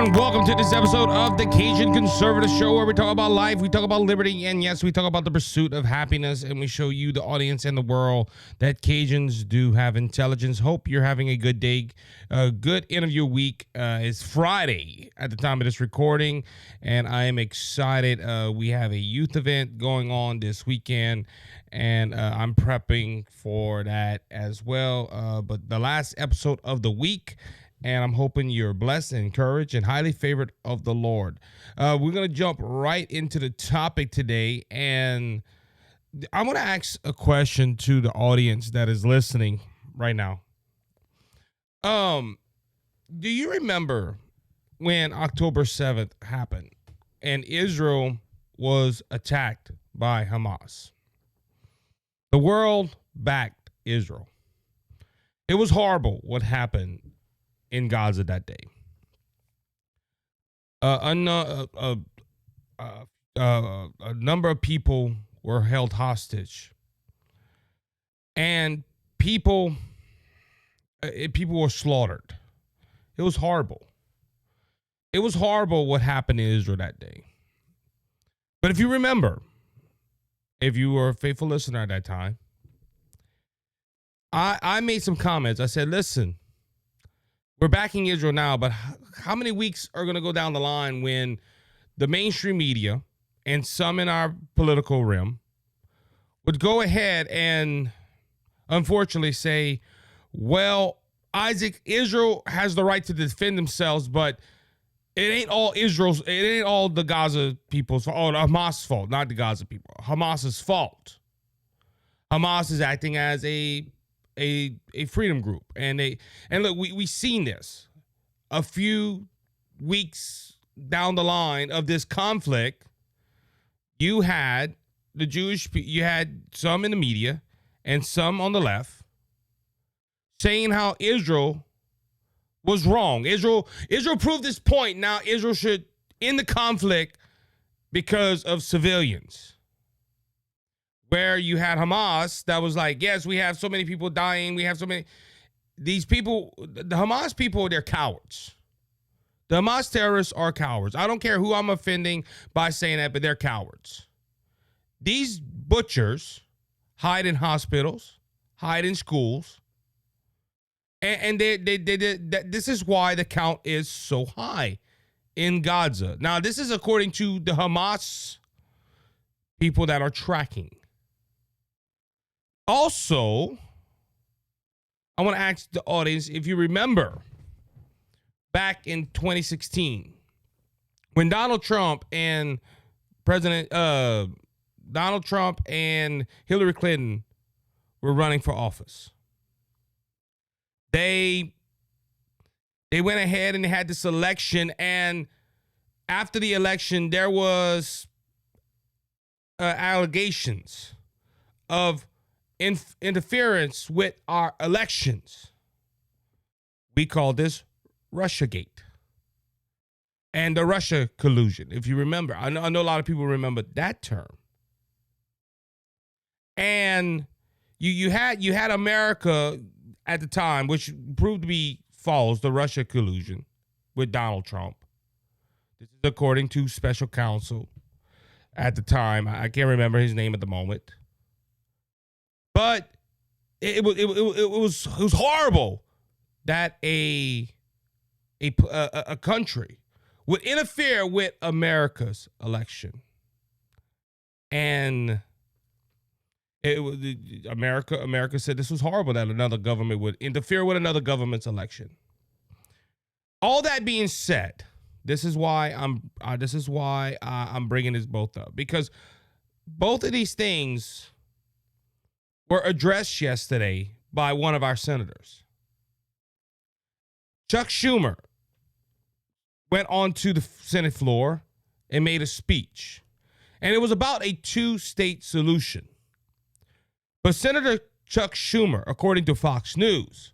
everyone. Welcome to this episode of the Cajun Conservative Show, where we talk about life, we talk about liberty, and yes, we talk about the pursuit of happiness, and we show you, the audience, and the world that Cajuns do have intelligence. Hope you're having a good day, a good end of your week. It's Friday at the time of this recording, and I am excited. We have a youth event going on this weekend, and I'm prepping for that as well. But the last episode of the week, and I'm hoping you're blessed and encouraged and highly favored of the Lord. We're going to jump right into the topic today, and I'm going to ask a question to the audience that is listening right now. Do you remember when October 7th happened and Israel was attacked by Hamas? The world backed Israel. It was horrible what happened in Gaza that day. A number of people were held hostage, and people were slaughtered. It was horrible. It was horrible what happened in Israel that day. But if you remember, if you were a faithful listener at that time, I made some comments. I said, listen, we're backing Israel now, but how many weeks are going to go down the line when the mainstream media and some in our political realm would go ahead and unfortunately say, well, Israel has the right to defend themselves, but it ain't all the Gaza people's fault, or Hamas' fault, not the Gaza people, Hamas's fault. Hamas is acting as a freedom group, and look, we seen this a few weeks down the line of this conflict. You had you had some in the media and some on the left saying how Israel was wrong. Israel proved this point. Now Israel should end the conflict because of civilians. Where you had Hamas that was like, yes, we have so many people dying. We have so many. These people, the Hamas people, they're cowards. The Hamas terrorists are cowards. I don't care who I'm offending by saying that, but they're cowards. These butchers hide in hospitals, hide in schools, and this is why the count is so high in Gaza. Now, this is according to the Hamas people that are tracking. Also, I want to ask the audience, if you remember back in 2016, when Donald Trump and Hillary Clinton were running for office, they went ahead and they had this election, and after the election, there was allegations of interference with our elections. We call this Russiagate and the Russia collusion. If you remember, I know a lot of people remember that term. And you had America at the time, which proved to be false, the Russia collusion with Donald Trump. This is according to special counsel at the time. I can't remember his name at the moment. But it was horrible that a country would interfere with America's election, and America said this was horrible that another government would interfere with another government's election. All that being said, this is why I'm bringing this both up, because both of these things were addressed yesterday by one of our senators. Chuck Schumer went onto the Senate floor and made a speech. And it was about a two-state solution. But Senator Chuck Schumer, according to Fox News,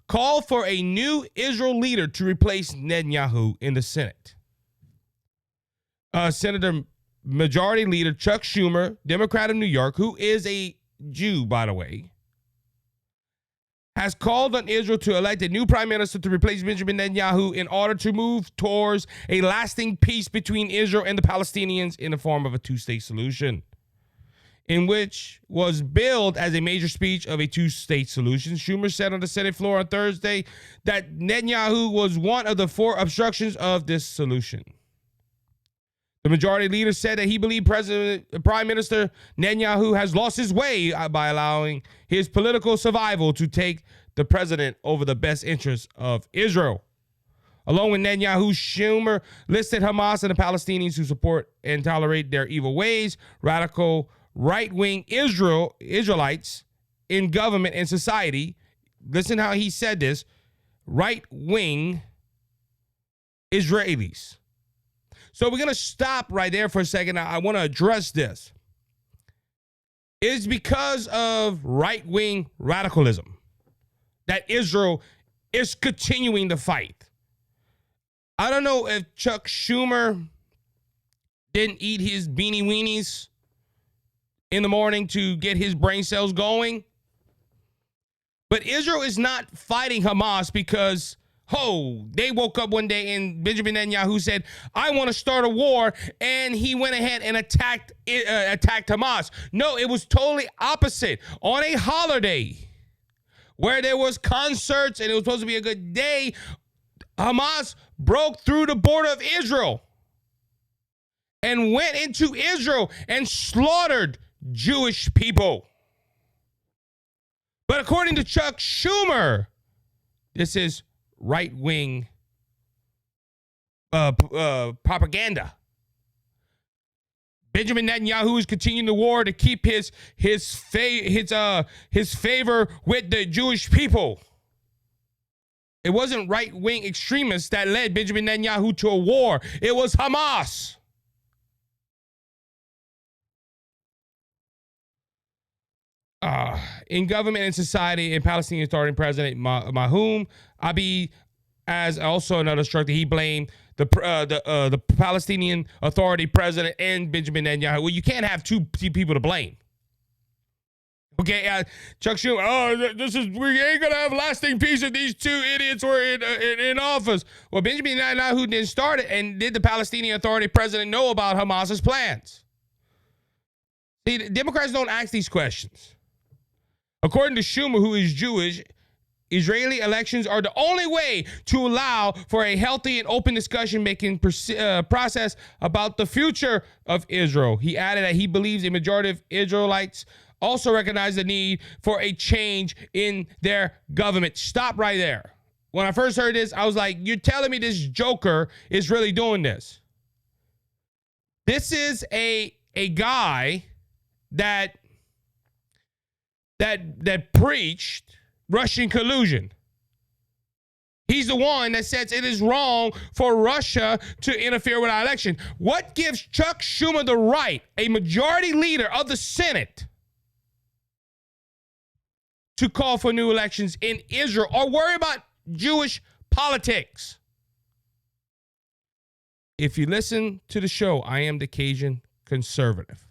called for a new Israel leader to replace Netanyahu in the Senate. Senator Majority Leader Chuck Schumer, Democrat of New York, who is a Jew, by the way, has called on Israel to elect a new prime minister to replace Benjamin Netanyahu in order to move towards a lasting peace between Israel and the Palestinians in the form of a two-state solution, in which was billed as a major speech of a two-state solution. Schumer said on the Senate floor on Thursday that Netanyahu was one of the four obstructions of this solution. The majority leader said that he believed Prime Minister Netanyahu has lost his way by allowing his political survival to take the president over the best interests of Israel. Along with Netanyahu, Schumer listed Hamas and the Palestinians who support and tolerate their evil ways, radical right-wing Israelites in government and society. Listen how he said this: right-wing Israelis. So we're going to stop right there for a second. I want to address this. It's because of right-wing radicalism that Israel is continuing to fight. I don't know if Chuck Schumer didn't eat his beanie weenies in the morning to get his brain cells going, but Israel is not fighting Hamas because they woke up one day and Benjamin Netanyahu said, I want to start a war, and he went ahead and attacked Hamas. No, it was totally opposite. On a holiday where there was concerts and it was supposed to be a good day, Hamas broke through the border of Israel and went into Israel and slaughtered Jewish people. But according to Chuck Schumer, this is right-wing propaganda. Benjamin Netanyahu is continuing the war to keep his favor with the Jewish people. It wasn't right-wing extremists that led Benjamin Netanyahu to a war. It was Hamas. In government and society, and Palestinian Authority President Mahmoud Abbas, as also another instructor, he blamed the Palestinian Authority President and Benjamin Netanyahu. Well, you can't have two people to blame. Okay, Chuck Schumer, we ain't gonna have lasting peace if these two idiots were in office. Well, Benjamin Netanyahu didn't start it, and did the Palestinian Authority President know about Hamas's plans? See, the Democrats don't ask these questions. According to Schumer, who is Jewish, Israeli elections are the only way to allow for a healthy and open discussion-making process about the future of Israel. He added that he believes a majority of Israelites also recognize the need for a change in their government. Stop right there. When I first heard this, I was like, you're telling me this joker is really doing this? This is a guy that preached Russian collusion. He's the one that says it is wrong for Russia to interfere with our election. What gives Chuck Schumer the right, a majority leader of the Senate, to call for new elections in Israel or worry about Jewish politics? If you listen to the show, I am the Cajun conservative.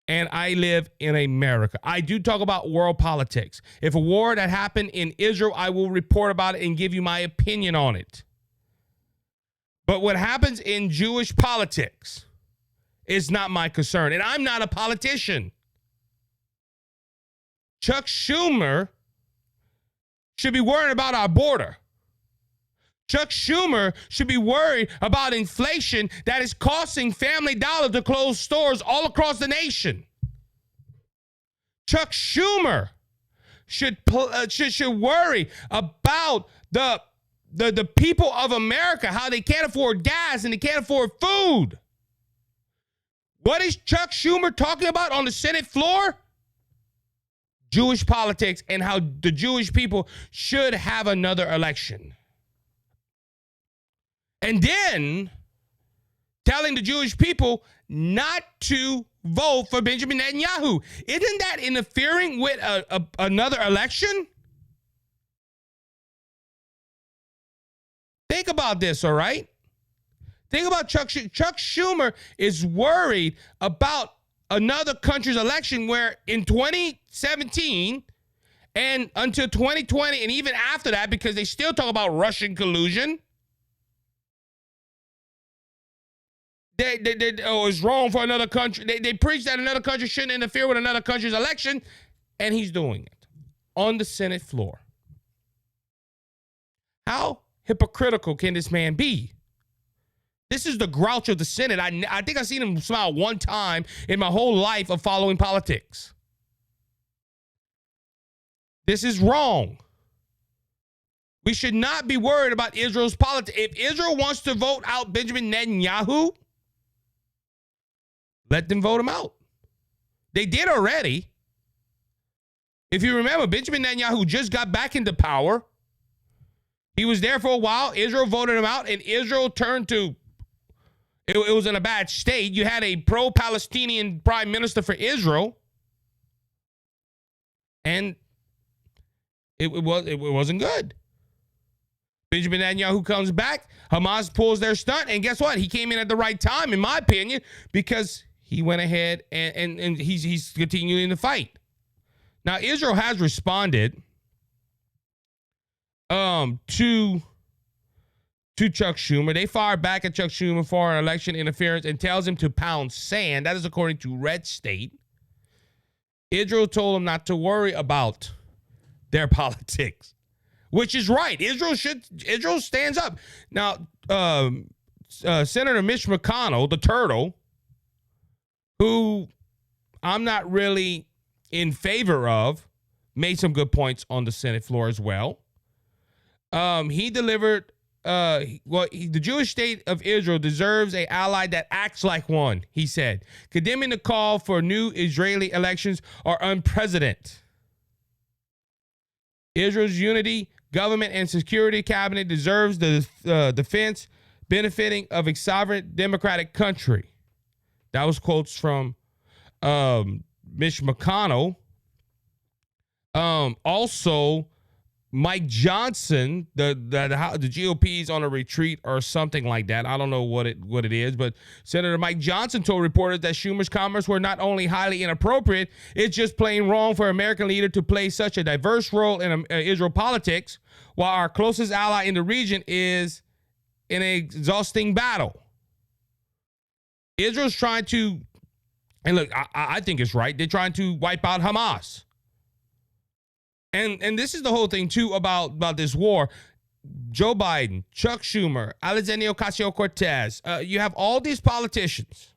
And I live in America. I do talk about world politics. If a war that happened in Israel, I will report about it and give you my opinion on it. But what happens in Jewish politics is not my concern. And I'm not a politician. Chuck Schumer should be worried about our border. Chuck Schumer should be worried about inflation that is costing Family Dollar to close stores all across the nation. Chuck Schumer should worry about the people of America, how they can't afford gas and they can't afford food. What is Chuck Schumer talking about on the Senate floor? Jewish politics and how the Jewish people should have another election. And then telling the Jewish people not to vote for Benjamin Netanyahu. Isn't that interfering with another election? Think about this, all right? Think about Chuck Schumer is worried about another country's election where in 2017, And until 2020, and even after that, because they still talk about Russian collusion. It's wrong for another country. They preach that another country shouldn't interfere with another country's election, and he's doing it on the Senate floor. How hypocritical can this man be? This is the grouch of the Senate. I think I've seen him smile one time in my whole life of following politics. This is wrong. We should not be worried about Israel's politics. If Israel wants to vote out Benjamin Netanyahu, let them vote him out. They did already. If you remember, Benjamin Netanyahu just got back into power. He was there for a while. Israel voted him out, and Israel turned to, it was in a bad state. You had a pro-Palestinian prime minister for Israel, and it wasn't good. Benjamin Netanyahu comes back. Hamas pulls their stunt, and guess what? He came in at the right time, in my opinion, because he went ahead and he's continuing the fight. Now, Israel has responded to Chuck Schumer. They fired back at Chuck Schumer for election interference and tells him to pound sand. That is according to Red State. Israel told him not to worry about their politics, which is right. Israel stands up. Now, Senator Mitch McConnell, the turtle, who I'm not really in favor of, made some good points on the Senate floor as well. He delivered, the Jewish state of Israel deserves an ally that acts like one, he said, condemning the call for new Israeli elections are unprecedented. Israel's unity, government, and security cabinet deserves the defense benefiting of a sovereign democratic country. That was quotes from Mitch McConnell. Also, Mike Johnson, the GOP's on a retreat or something like that. I don't know what it is, but Senator Mike Johnson told reporters that Schumer's comments were not only highly inappropriate, it's just plain wrong for an American leader to play such a diverse role in Israel politics, while our closest ally in the region is in an exhausting battle. Israel's trying to, and look, I think it's right, they're trying to wipe out Hamas. And this is the whole thing, too, about this war. Joe Biden, Chuck Schumer, Alexandria Ocasio-Cortez, you have all these politicians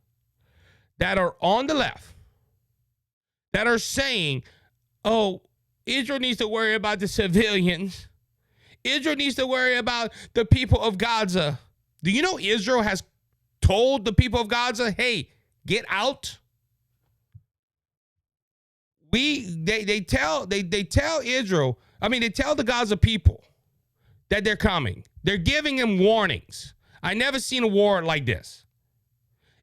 that are on the left that are saying, oh, Israel needs to worry about the civilians. Israel needs to worry about the people of Gaza. Do you know Israel has told the people of Gaza, hey, get out? They tell Israel, they tell the Gaza people that they're coming. They're giving them warnings. I never seen a war like this.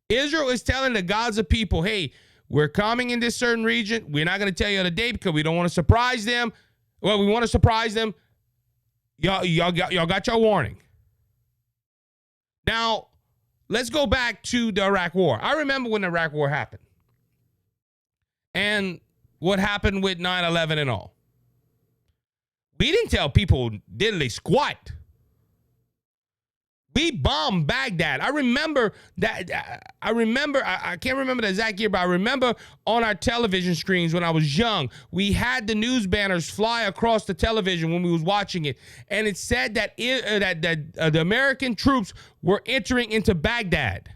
Israel is telling the Gaza people, hey, we're coming in this certain region. We're not going to tell you the date because we don't want to surprise them. Well, we want to surprise them. Y'all got your warning. Now, let's go back to the Iraq War. I remember when the Iraq War happened. And what happened with 9/11 and all. We didn't tell people diddly squat. We bombed Baghdad. I remember that. I can't remember the exact year, but I remember on our television screens when I was young, we had the news banners fly across the television when we was watching it. And it said that the American troops were entering into Baghdad.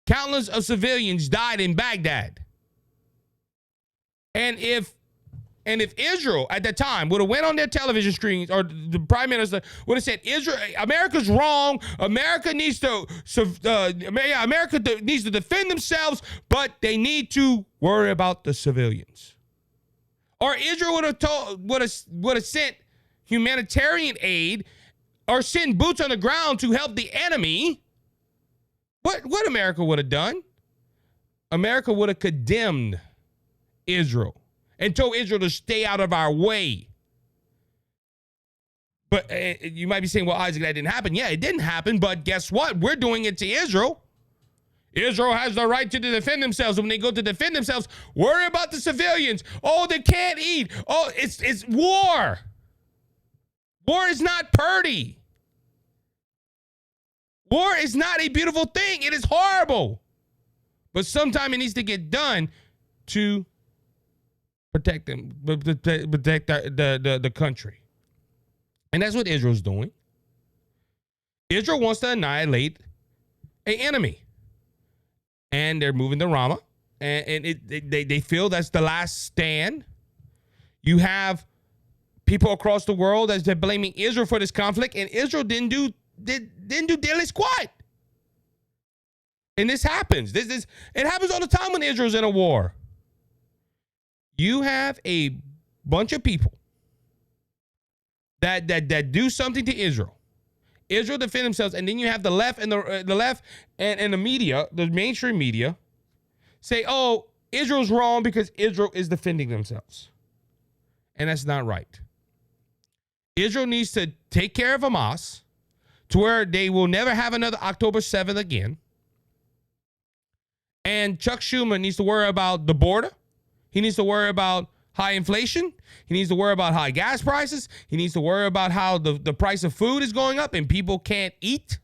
Countless of civilians died in Baghdad. And if Israel at that time would have went on their television screens, or the prime minister would have said, America's wrong. America needs to defend themselves, but they need to worry about the civilians. Or Israel would have sent humanitarian aid or sent boots on the ground to help the enemy. What America would have done? America would have condemned Israel and told Israel to stay out of our way. But you might be saying, well, Isaac, that didn't happen. Yeah, it didn't happen, but guess what? We're doing it to Israel. Israel has the right to defend themselves. When they go to defend themselves, worry about the civilians. Oh, they can't eat. Oh, it's war. War is not pretty. War is not a beautiful thing. It is horrible. But sometimes it needs to get done to protect them, protect the country. And that's what Israel's doing. Israel wants to annihilate an enemy. And they're moving to Ramah. And they feel that's the last stand. You have people across the world that's blaming Israel for this conflict, and Israel didn't do diddly squat. And this happens. It happens all the time when Israel's in a war. You have a bunch of people that do something to Israel. Israel defend themselves, and then you have the left and the left and the media, the mainstream media, say, "Oh, Israel's wrong because Israel is defending themselves," and that's not right. Israel needs to take care of Hamas to where they will never have another October 7th again. And Chuck Schumer needs to worry about the border. He needs to worry about high inflation. He needs to worry about high gas prices. He needs to worry about how the price of food is going up and people can't eat.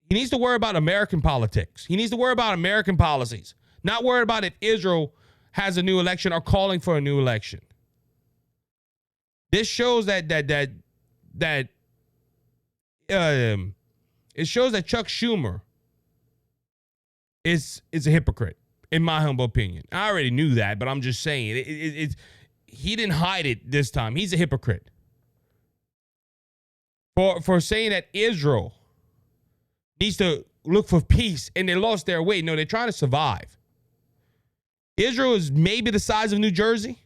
He needs to worry about American politics. He needs to worry about American policies, not worry about if Israel has a new election or calling for a new election. This shows it shows that Chuck Schumer is a hypocrite, in my humble opinion. I already knew that, but I'm just saying he didn't hide it this time. He's a hypocrite for saying that Israel needs to look for peace and they lost their way. No, they're trying to survive. Israel is maybe the size of New Jersey,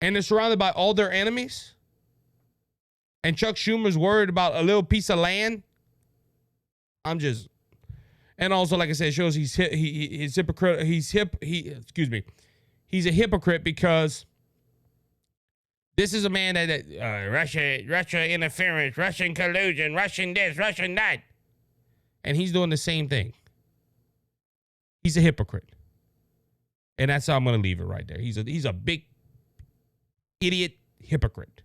and they're surrounded by all their enemies. And Chuck Schumer's worried about a little piece of land. And also, like I said, it shows he's hypocrite. He's a hypocrite because this is a man that Russia interference, Russian collusion, Russian this, Russian that, and he's doing the same thing. He's a hypocrite, and that's how I'm going to leave it right there. He's a big idiot hypocrite.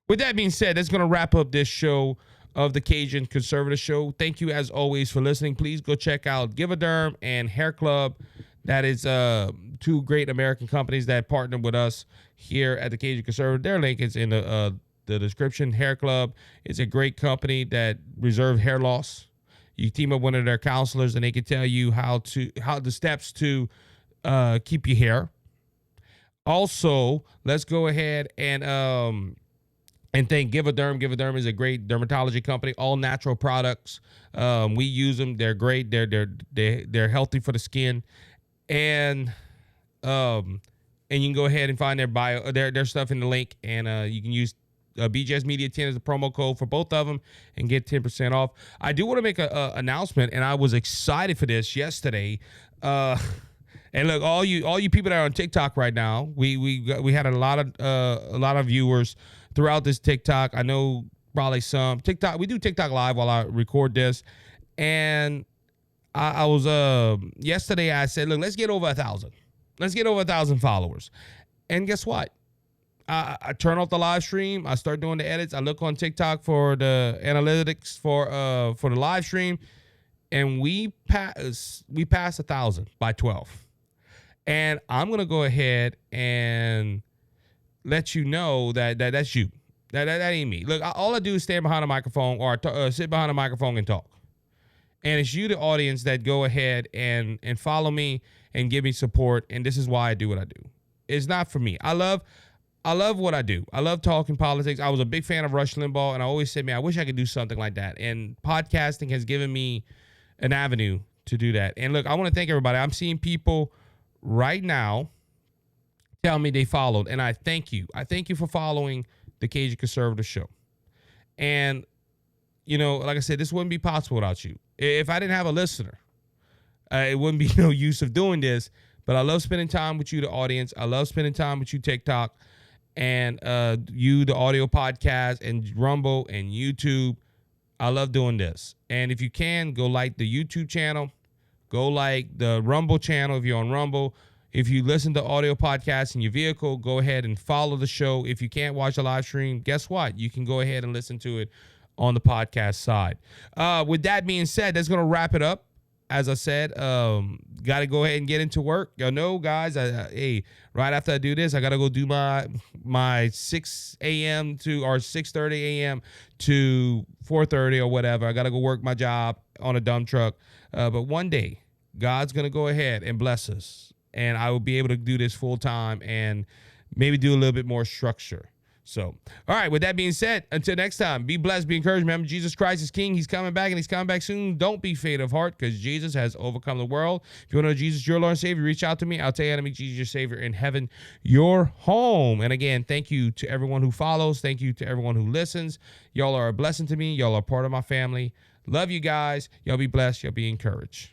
With that being said, that's going to wrap up this show of the Cajun Conservative Show. Thank you, as always, for listening. Please go check out Give-A-Derm and HairClub. That is two great American companies that partner with us here at the Cajun Conservative. Their link is in the description. HairClub is a great company that reserves hair loss. You team up one of their counselors, and they can tell you how the steps to keep your hair. Also, let's go ahead and thank Give-A-Derm. Give-A-Derm is a great dermatology company, all natural products. We use them. They're great. They're healthy for the skin. And you can go ahead and find their stuff in the link, and you can use BJS Media 10 as a promo code for both of them and get 10% off. I do want to make a announcement, and I was excited for this yesterday. And look, all you people that are on TikTok right now, we had a lot of viewers throughout this TikTok. I know probably some TikTok. We do TikTok live while I record this, and I was yesterday. I said, look, let's get over 1,000. Let's get over 1,000 followers. And guess what? I turn off the live stream. I start doing the edits. I look on TikTok for the analytics for the live stream, and we passed 1,000 by 12. And I'm gonna go ahead and let you know that's you. That ain't me. Look, all I do is stand behind a microphone or sit behind a microphone and talk. And it's you, the audience, that go ahead and follow me and give me support. And this is why I do what I do. It's not for me. I love what I do. I love talking politics. I was a big fan of Rush Limbaugh, and I always said, man, I wish I could do something like that. And podcasting has given me an avenue to do that. And look, I want to thank everybody. I'm seeing people right now tell me they followed, and I thank you. I thank you for following the Cajun Conservative Show. And, you know, like I said, this wouldn't be possible without you. If I didn't have a listener, it wouldn't be no use of doing this. But I love spending time with you, the audience. I love spending time with you, TikTok, and you, the audio podcast, and Rumble, and YouTube. I love doing this. And if you can, go like the YouTube channel. Go like the Rumble channel if you're on Rumble. If you listen to audio podcasts in your vehicle, go ahead and follow the show. If you can't watch a live stream, guess what? You can go ahead and listen to it on the podcast side. With that being said, that's going to wrap it up. As I said, got to go ahead and get into work. Y'all know, guys, hey, right after I do this, I got to go do my 6 a.m. to or 6:30 a.m. to 4:30 or whatever. I got to go work my job on a dump truck. But one day, God's going to go ahead and bless us, and I will be able to do this full time and maybe do a little bit more structure. So, all right, with that being said, until next time, be blessed, be encouraged. Remember, Jesus Christ is King. He's coming back, and he's coming back soon. Don't be faint of heart, because Jesus has overcome the world. If you want to know Jesus, your Lord and Savior, reach out to me. I'll tell you how to make Jesus your Savior in heaven, your home. And again, thank you to everyone who follows. Thank you to everyone who listens. Y'all are a blessing to me. Y'all are part of my family. Love you guys. Y'all be blessed. Y'all be encouraged.